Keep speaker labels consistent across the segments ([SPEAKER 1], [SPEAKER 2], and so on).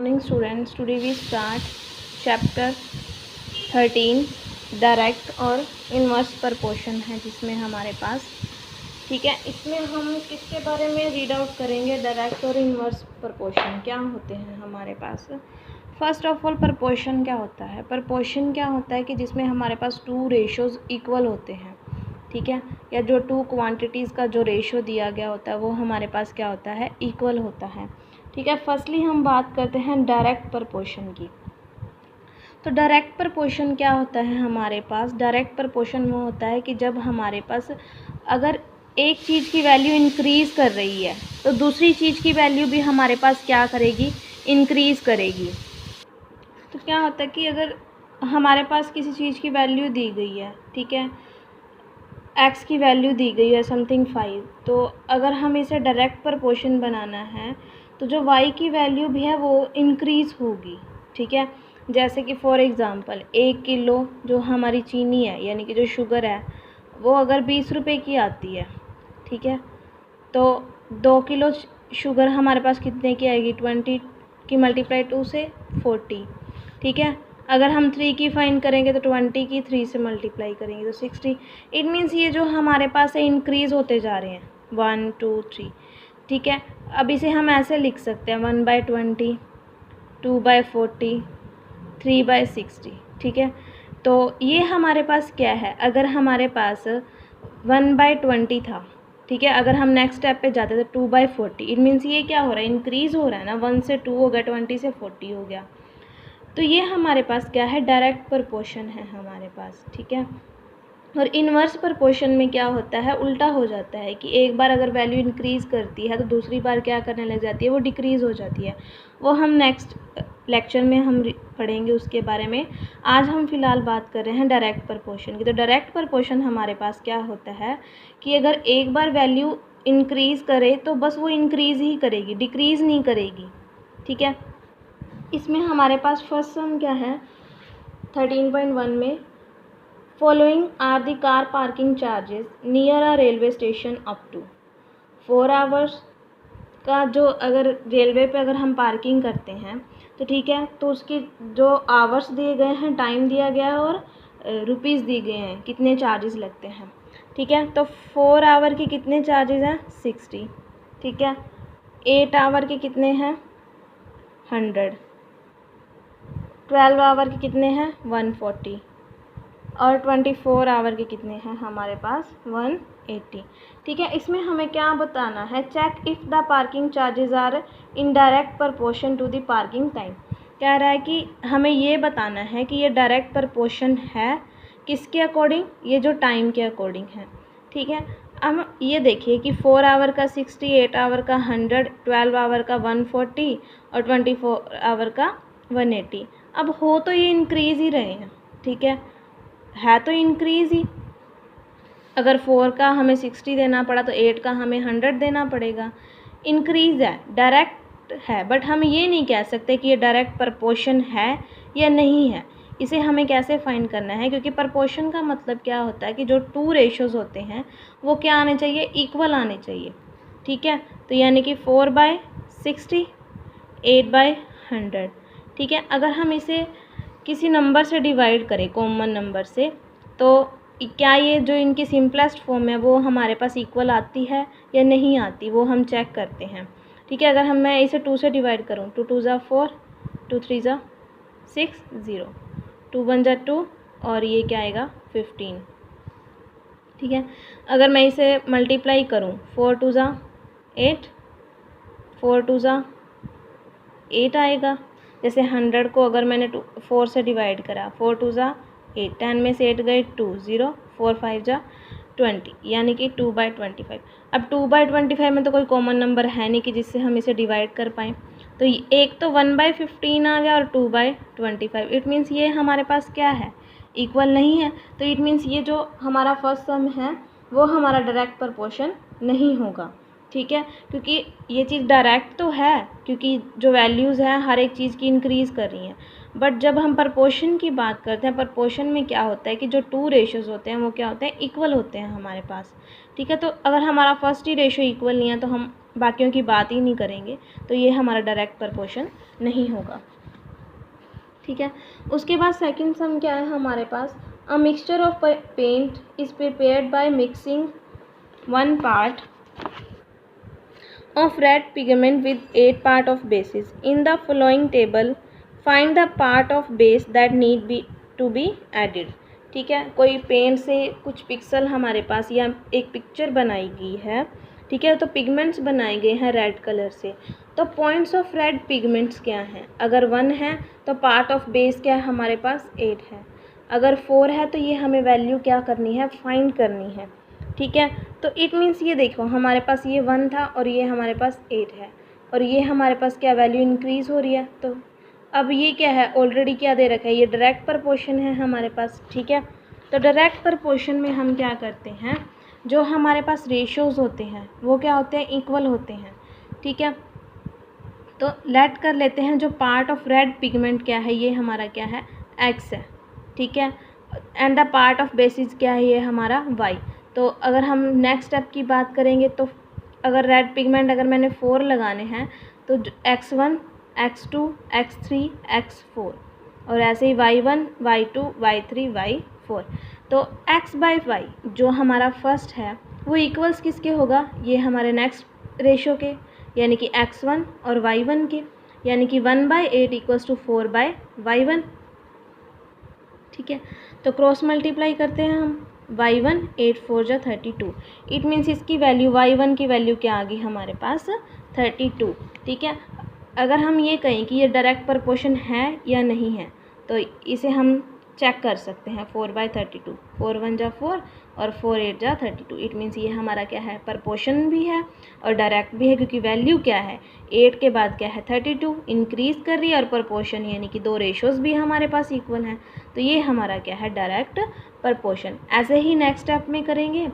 [SPEAKER 1] morning students. Today we start chapter 13 direct और inverse proportion है जिसमें हमारे पास, ठीक है, इसमें हम किसके बारे में रीड आउट करेंगे? डायरेक्ट और इन्वर्स प्रपोर्शन क्या होते हैं हमारे पास। फर्स्ट ऑफ ऑल प्रपोर्शन क्या होता है? प्रपोर्शन क्या होता है कि जिसमें हमारे पास टू रेशोज़ इक्वल होते हैं, ठीक है, या जो टू क्वांटिटीज़ का जो रेशो दिया गया होता है वो हमारे पास क्या होता है? इक्वल होता है, ठीक है। फर्स्टली हम बात करते हैं डायरेक्ट प्रपोर्शन की। तो डायरेक्ट प्रपोर्शन क्या होता है हमारे पास? डायरेक्ट प्रपोर्शन वो होता है कि जब हमारे पास अगर एक चीज़ की वैल्यू इंक्रीज़ कर रही है तो दूसरी चीज़ की वैल्यू भी हमारे पास क्या करेगी? इंक्रीज़ करेगी। तो क्या होता है कि अगर हमारे पास किसी चीज़ की वैल्यू दी गई है, ठीक है, x की वैल्यू दी गई है समथिंग 5, तो अगर हम इसे डायरेक्ट प्रपोर्शन बनाना है तो जो y की वैल्यू भी है वो इंक्रीज़ होगी, ठीक है। जैसे कि फॉर एग्ज़ाम्पल 1 किलो जो हमारी चीनी है यानी कि जो शुगर है वो अगर 20 रुपये की आती है, ठीक है, तो 2 किलो शुगर हमारे पास कितने की आएगी? 20 की मल्टीप्लाई 2 से 40, ठीक है। अगर हम 3 की फाइंड करेंगे तो 20 की 3 से मल्टीप्लाई करेंगे तो 60। इट मीन्स ये जो हमारे पास है इंक्रीज़ होते जा रहे हैं 1 2 3, ठीक है। अब इसे हम ऐसे लिख सकते हैं 1/20, 2/40, 3/60, ठीक है। तो ये हमारे पास क्या है? अगर हमारे पास 1/20 था, ठीक है, अगर हम नेक्स्ट स्टेप पे जाते तो 2/40, इट मीन्स ये क्या हो रहा है? इंक्रीज़ हो रहा है ना, 1 से 2 हो गया, 20 से 40 हो गया। तो ये हमारे पास क्या है? डायरेक्ट प्रपोर्शन है हमारे पास, ठीक है। और इन्वर्स प्रपोर्शन में क्या होता है? उल्टा हो जाता है कि एक बार अगर वैल्यू इंक्रीज़ करती है तो दूसरी बार क्या करने लग जाती है? वो डिक्रीज़ हो जाती है। वो हम नेक्स्ट लेक्चर में हम पढ़ेंगे उसके बारे में। आज हम फ़िलहाल बात कर रहे हैं डायरेक्ट प्रपोर्शन की। तो डायरेक्ट प्रपोर्शन हमारे पास क्या होता है कि अगर एक बार वैल्यू इंक्रीज़ करे तो बस वो इंक्रीज़ ही करेगी, डिक्रीज़ नहीं करेगी, ठीक है। इसमें हमारे पास फर्स्ट सम क्या है 13.1 में, following are the car parking charges near a railway station up to 4 hours का, जो अगर रेलवे पे अगर हम पार्किंग करते हैं तो ठीक है, तो उसके जो आवर्स दिए गए हैं, टाइम दिया गया है और रुपीज़ दिए गए हैं, कितने चार्जेस लगते हैं, ठीक है। तो 4 आवर के कितने चार्जेस हैं? 60, ठीक है। 8 आवर के कितने हैं? 100। 12 आवर के कितने हैं? 140। और 24 आवर के कितने हैं हमारे पास? 180, ठीक है। इसमें हमें क्या बताना है? Check if the parking charges are in direct proportion to the parking time. कह रहा है कि हमें ये बताना है कि ये डायरेक्ट प्रपोर्शन है किसके अकॉर्डिंग? ये जो टाइम के अकॉर्डिंग है, ठीक है। अब ये देखिए कि 4 आवर का 60, 8 आवर का 100, 12 आवर का 140 और 24 आवर का 180। अब हो तो ये इंक्रीज़ ही रहे हैं, ठीक है तो इंक्रीज़ ही। अगर 4 का हमें 60 देना पड़ा तो 8 का हमें 100 देना पड़ेगा। इंक्रीज़ है, डायरेक्ट है, बट हम ये नहीं कह सकते कि ये डायरेक्ट प्रपोर्शन है या नहीं है। इसे हमें कैसे फाइंड करना है? क्योंकि प्रपोर्शन का मतलब क्या होता है कि जो टू रेशोज़ होते हैं वो क्या आने चाहिए? इक्वल आने चाहिए, ठीक है। तो यानी कि 4/60, 8/100, ठीक है। अगर हम इसे किसी नंबर से डिवाइड करें, कॉमन नंबर से, तो क्या ये जो इनकी सिंपलेस्ट फॉर्म है वो हमारे पास इक्वल आती है या नहीं आती, वो हम चेक करते हैं, ठीक है। अगर मैं इसे 2 से डिवाइड करूँ, 2 2 ज़ा 4, 2 3 ज़ा 6, 0, 2 1 ज़ा 2 और ये क्या आएगा? 15, ठीक है। अगर मैं इसे मल्टीप्लाई करूँ, 4 2 ज़ा 8, 4 2 ज़ा 8 आएगा। जैसे 100 को अगर मैंने 4 से डिवाइड करा, 4 2 ज़ा 8, 10 में से 8 गए 2, 0, 4 5 ज़ा 20, यानी कि 2/25। अब 2/25 में तो कोई कॉमन नंबर है नहीं कि जिससे हम इसे डिवाइड कर पाएँ, तो एक तो 1/15 आ गया और 2/25। इट मीन्स ये हमारे पास क्या है? इक्वल नहीं है। तो इट मीन्स ये जो हमारा फर्स्ट सम है वो हमारा डायरेक्ट प्रपोर्शन नहीं होगा, ठीक है। क्योंकि ये चीज़ डायरेक्ट तो है क्योंकि जो वैल्यूज़ हैं हर एक चीज़ की इंक्रीज़ कर रही हैं, बट जब हम प्रपोर्शन की बात करते हैं, प्रपोर्शन में क्या होता है कि जो टू रेशोज़ होते हैं वो क्या होते हैं? इक्वल होते हैं हमारे पास, ठीक है। तो अगर हमारा फर्स्ट ही रेशो इक्वल नहीं है तो हम बाकियों की बात ही नहीं करेंगे तो ये हमारा डायरेक्ट प्रपोर्शन नहीं होगा। ठीक है, उसके बाद सेकंड सम क्या है हमारे पास, a mixture of paint is prepared by mixing 1 part of red pigment with 8 part of bases. In the following table find the part of base that need to be added. ठीक है, कोई paint से कुछ pixel हमारे पास या एक picture बनाई गई है, ठीक है, तो पिगमेंट्स बनाए गए हैं रेड कलर से, तो पॉइंट्स ऑफ रेड पिगमेंट्स क्या हैं, अगर 1 है तो पार्ट ऑफ बेस क्या है हमारे पास 8 है, अगर 4 है तो ये हमें वैल्यू क्या करनी है, फाइंड करनी है। ठीक है, तो इट मीन्स ये देखो हमारे पास ये 1 था और ये हमारे पास 8 है और ये हमारे पास क्या वैल्यू इंक्रीज़ हो रही है, तो अब ये क्या है, ऑलरेडी क्या दे रखा है, ये डायरेक्ट प्रपोर्शन है हमारे पास। ठीक है, तो डायरेक्ट प्रपोर्शन में हम क्या करते हैं, जो हमारे पास रेशियोज़ होते हैं वो क्या होते हैं, इक्वल होते हैं। ठीक है, तो लेट कर लेते हैं जो पार्ट ऑफ रेड पिगमेंट क्या है, ये हमारा क्या है, एक्स है। ठीक है, and the part of basis क्या है, ये हमारा वाई। तो अगर हम नेक्स्ट स्टेप की बात करेंगे तो अगर रेड पिगमेंट अगर मैंने 4 लगाने हैं तो x1 x2 x3 x4 और ऐसे ही y1 y2 y3 y4। तो x बाई वाई जो हमारा फर्स्ट है वो इक्वल्स किसके होगा, ये हमारे नेक्स्ट रेशो के, यानी कि x1 और y1 के, यानी कि 1/8 इक्वल्स टू 4/y1। ठीक है, तो क्रॉस मल्टीप्लाई करते हैं हम, y1 8 4 जा 32, इट मीन्स इसकी वैल्यू y1 की वैल्यू क्या आ गई हमारे पास 32। ठीक है, अगर हम ये कहें कि ये डायरेक्ट प्रपोर्शन है या नहीं है तो इसे हम चेक कर सकते हैं, 4/32, 4 1 जा 4 और 4 8 जा 32, इट मीन्स ये हमारा क्या है, प्रपोर्शन भी है और डायरेक्ट भी है, क्योंकि वैल्यू क्या है 8 के बाद क्या है 32 इंक्रीज़ कर रही है और प्रपोर्शन यानी कि 2 रेशोज़ भी हमारे पास इक्वल हैं, तो ये हमारा क्या है, डायरेक्ट प्रपोर्शन। ऐसे ही नेक्स्ट स्टेप में करेंगे,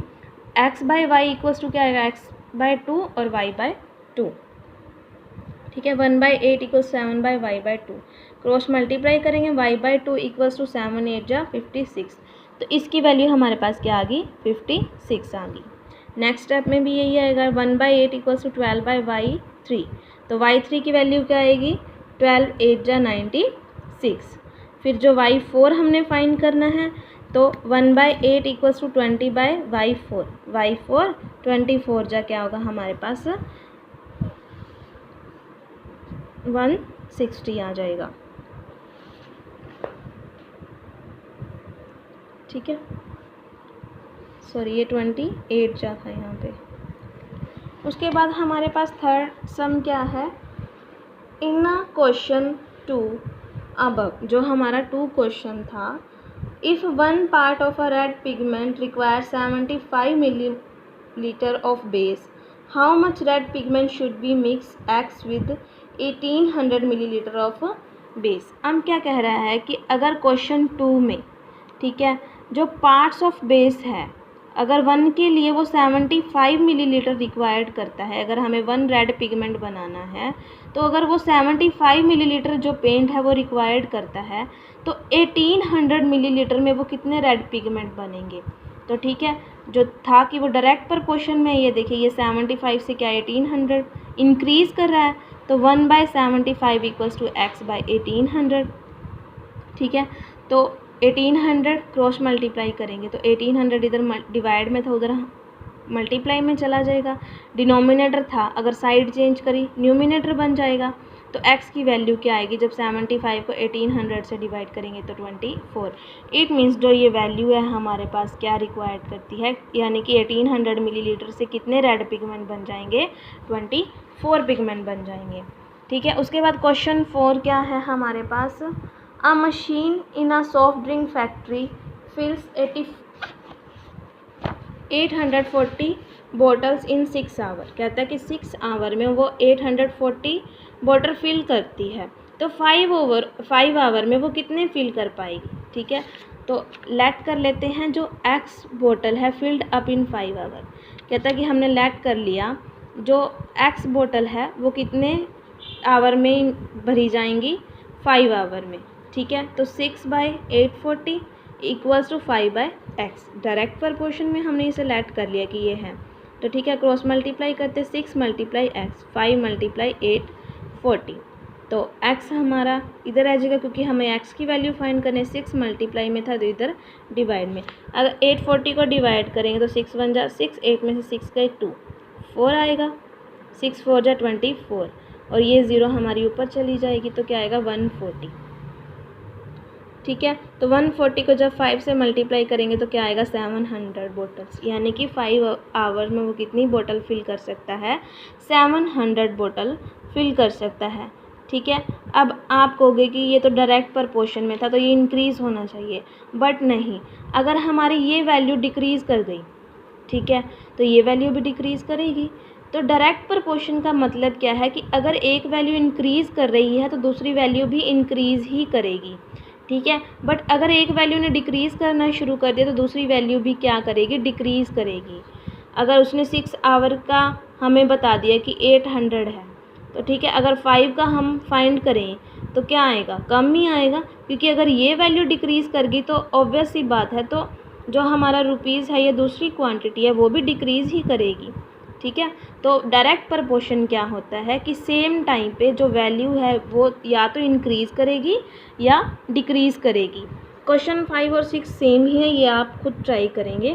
[SPEAKER 1] x by Y equals to क्या आएगा, x/2 और y/2। ठीक है, 1/8 इक्वल्स 7/y/2, क्रॉस मल्टीप्लाई करेंगे, y/2 इक्वल्स टू 7 8 जा 56, तो इसकी वैल्यू हमारे पास क्या आ गई, 56 आ गई। नेक्स्ट स्टेप में भी यही आएगा, 1/8 इक्वल्स टू 12/y3, तो y3 की वैल्यू क्या आएगी, 12 8 जा 96। फिर जो y4 हमने फाइंड करना है तो 1/8 इक्वल्स टू 20/y4, y4 24 जा क्या होगा हमारे पास 160 आ जाएगा। ठीक है, सॉरी ये 28 जा था यहाँ पे। उसके बाद हमारे पास थर्ड सम क्या है, इन क्वेश्चन 2 अबव, जो हमारा 2 क्वेश्चन था, if 1 part of a red pigment requires 75 milliliter of base, how much red pigment should be mixed x with 1800 milliliter of base। हम क्या कह रहा है कि अगर क्वेश्चन 2 में, ठीक है, जो पार्ट्स ऑफ बेस है अगर 1 के लिए वो 75 मिलीलीटर रिक्वायर्ड करता है, अगर हमें 1 रेड पिगमेंट बनाना है तो अगर वो 75 मिलीलीटर जो पेंट है वो रिक्वायर्ड करता है तो 1800 मिलीलीटर में वो कितने रेड पिगमेंट बनेंगे। तो ठीक है, जो था कि वो डायरेक्ट प्रपोर्शन में, ये देखिए ये 75 से क्या 1800 इंक्रीज़ कर रहा है, तो 1/75 इक्वल्स टू x/1800। ठीक है, तो 1800 क्रॉस मल्टीप्लाई करेंगे तो 1800 इधर डिवाइड में था उधर मल्टीप्लाई में चला जाएगा, डिनोमिनेटर था अगर साइड चेंज करी न्यूमिनेटर बन जाएगा, तो x की वैल्यू क्या आएगी, जब 75 को 1800 से डिवाइड करेंगे तो 24। इट मीन्स जो ये वैल्यू है हमारे पास क्या रिक्वायर्ड करती है, यानी कि 1800 मिलीलीटर से कितने रेड पिगमेंट बन जाएंगे, 24 पिगमेंट बन जाएंगे। ठीक है, उसके बाद क्वेश्चन 4 क्या है हमारे पास, A machine in a soft drink factory fills 840 bottles in 6 hours। कहता है कि 6 आवर में वो 840 बॉटल फिल करती है, तो 5 आवर में वो कितने फिल कर पाएगी। ठीक है, तो लेट कर लेते हैं जो x बोतल है फिल्ड अप इन 5 आवर। कहता है कि हमने लेट कर लिया जो x बोतल है वो कितने आवर में भरी जाएंगी, 5 आवर में। ठीक है, तो 6/840 equals to 5/x, direct proportion में हमने इसे लेट कर लिया कि ये है तो ठीक है, क्रॉस मल्टीप्लाई करते 6 मल्टीप्लाई एक्स, 5 मल्टीप्लाई 8 40। तो x हमारा इधर आ जाएगा क्योंकि हमें x की वैल्यू फाइंड करने 6 मल्टीप्लाई में था तो इधर डिवाइड में। अगर 840 को डिवाइड करेंगे तो 6 1 जा 6, 8 में से 6 गए 2, 4 आएगा, 6 4 जा 24 और ये 0 हमारी ऊपर चली जाएगी तो क्या आएगा 140। ठीक है, तो 140 को जब 5 से मल्टीप्लाई करेंगे तो क्या आएगा 700 बोटल्स, यानी कि 5 आवर में वो कितनी बोतल फिल कर सकता है, 700 बोतल फिल कर सकता है। ठीक है, अब आप कहोगे कि ये तो डायरेक्ट प्रपोर्शन में था तो ये इंक्रीज़ होना चाहिए, बट नहीं, अगर हमारी ये वैल्यू डिक्रीज़ कर गई, ठीक है, तो ये वैल्यू भी डिक्रीज़ करेगी। तो डायरेक्ट प्रपोर्शन का मतलब क्या है कि अगर एक वैल्यू इंक्रीज़ कर रही है तो दूसरी वैल्यू भी इंक्रीज़ ही करेगी। ठीक है, बट अगर एक वैल्यू ने डिक्रीज़ करना शुरू कर दिया तो दूसरी वैल्यू भी क्या करेगी, डिक्रीज़ करेगी। अगर उसने 6 आवर का हमें बता दिया कि 800 है, तो ठीक है, अगर 5 का हम फाइंड करें तो क्या आएगा, कम ही आएगा, क्योंकि अगर ये वैल्यू डिक्रीज़ कर गई तो ऑब्वियस सी बात है, तो जो हमारा रुपीज़ है या दूसरी क्वांटिटी है वो भी डिक्रीज़ ही करेगी। ठीक है, तो डायरेक्ट प्रपोर्शन क्या होता है कि सेम टाइम पे जो वैल्यू है वो या तो इंक्रीज़ करेगी या डिक्रीज़ करेगी। क्वेश्चन 5 और 6 सेम ही है, ये आप खुद ट्राई करेंगे।